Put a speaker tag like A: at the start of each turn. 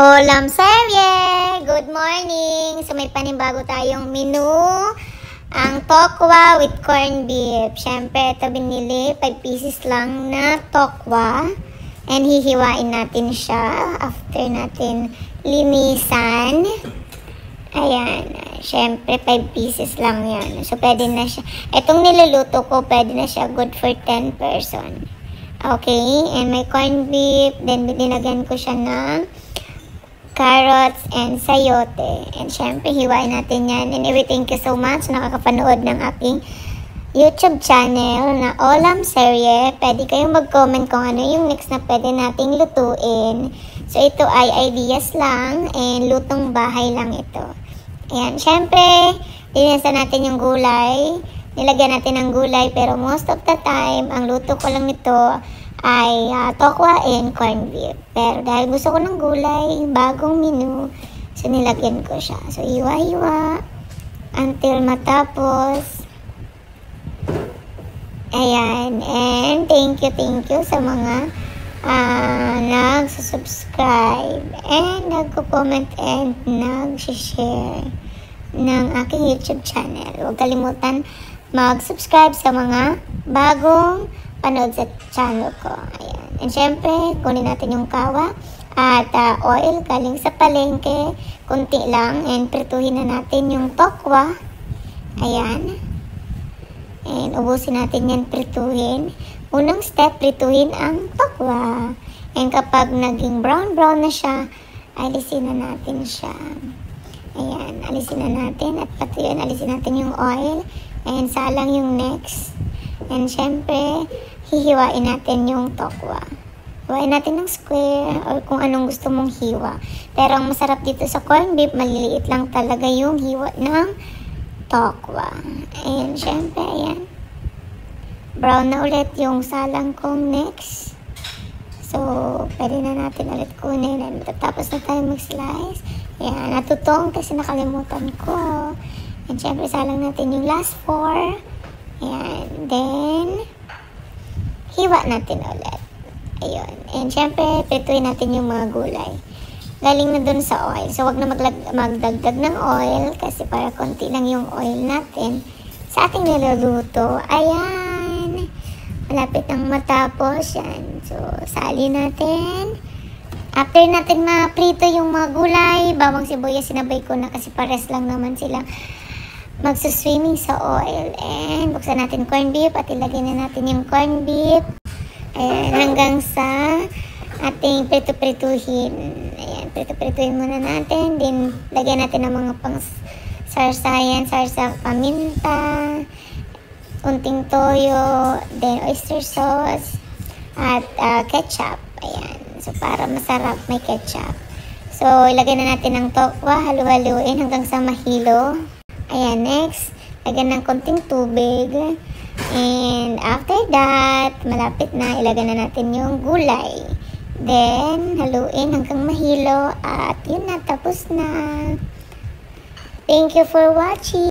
A: Ulam serye! Good morning! So may panibago tayong menu. Ang tokwa with corned beef. Siyempre, ito binili. 5 pieces lang na tokwa. And hihiwain natin siya after natin linisan. Ayan. Siyempre, 5 pieces lang yan. So, pwede na siya. Itong niluluto ko, pwede na siya good for 10 person. Okay? And may corned beef. Then, dinagyan ko siya ng carrots and sayote. And syempre, hiwain natin yan. Anyway, thank you so much nakakapanood ng aking YouTube channel na Ulam Serye. Pwede kayong mag-comment kung ano yung next na pwede nating lutuin. So, ito ay ideas lang and lutong bahay lang ito. Ayan, syempre, dinasa natin yung gulay. Nilagyan natin ng gulay pero most of the time, ang luto ko lang ito ay tokwa and corned beef. Pero dahil gusto ko ng gulay, bagong menu, so nilagyan ko siya. So, iwa-iwa until matapos. Ayan. And thank you sa mga nag-subscribe and nagko-comment and nag-share ng aking YouTube channel. Huwag kalimutan mag-subscribe sa mga bagong panood sa channel ko. Ayan. And syempre, kunin natin yung kawa at oil galing sa palengke. Kunti lang. And prituhin na natin yung tokwa. Ayan. And ubusin natin yan prituhin. Unang step, prituhin ang tokwa. And kapag naging brown-brown na siya, alisin na natin siya. Ayan. Alisin na natin. At pati yun, alisin natin yung oil. And salang yung next. And syempre, hihiwain natin yung tokwa. Hiwain natin ng square or kung anong gusto mong hiwa. Pero ang masarap dito sa corned beef, maliliit lang talaga yung hiwa ng tokwa. And syempre, ayan. Brown na ulit yung salang kong next. So, pwede na natin ulit kunin. And tapos na tayo mag-slice. Ayan, natutong kasi nakalimutan ko. And syempre, salang natin yung last 4. Ayan. Then, hiwa natin ulit. Ayun. And syempre, prituin natin yung mga gulay. Galing na dun sa oil. So, wag na magdagdag ng oil kasi para konti lang yung oil natin sa ating niluluto. Ayan. Malapit ang matapos. Yan. So, sali natin. After natin ma-prito yung mga gulay, bawang sibuyas, sinabay ko na kasi pares lang naman sila magsuswimming sa oil. And buksan natin corned beef at ilagay na natin yung corned beef. Ayan, hanggang sa ating prituhin. Ayan, prituhin muna natin. Then, lagyan natin ng mga pang-sarsayan, sarsa, paminta, kunting toyo, then oyster sauce, at ketchup. Ayan, so para masarap may ketchup. So, ilagay na natin ng tokwa, halu-haluin hanggang sa mahilo. Ayan, next, lagyan ng konting tubig. And after that, malapit na, ilagay na natin yung gulay. Then, haluin hanggang mahilo. At yun na, tapos na. Thank you for watching.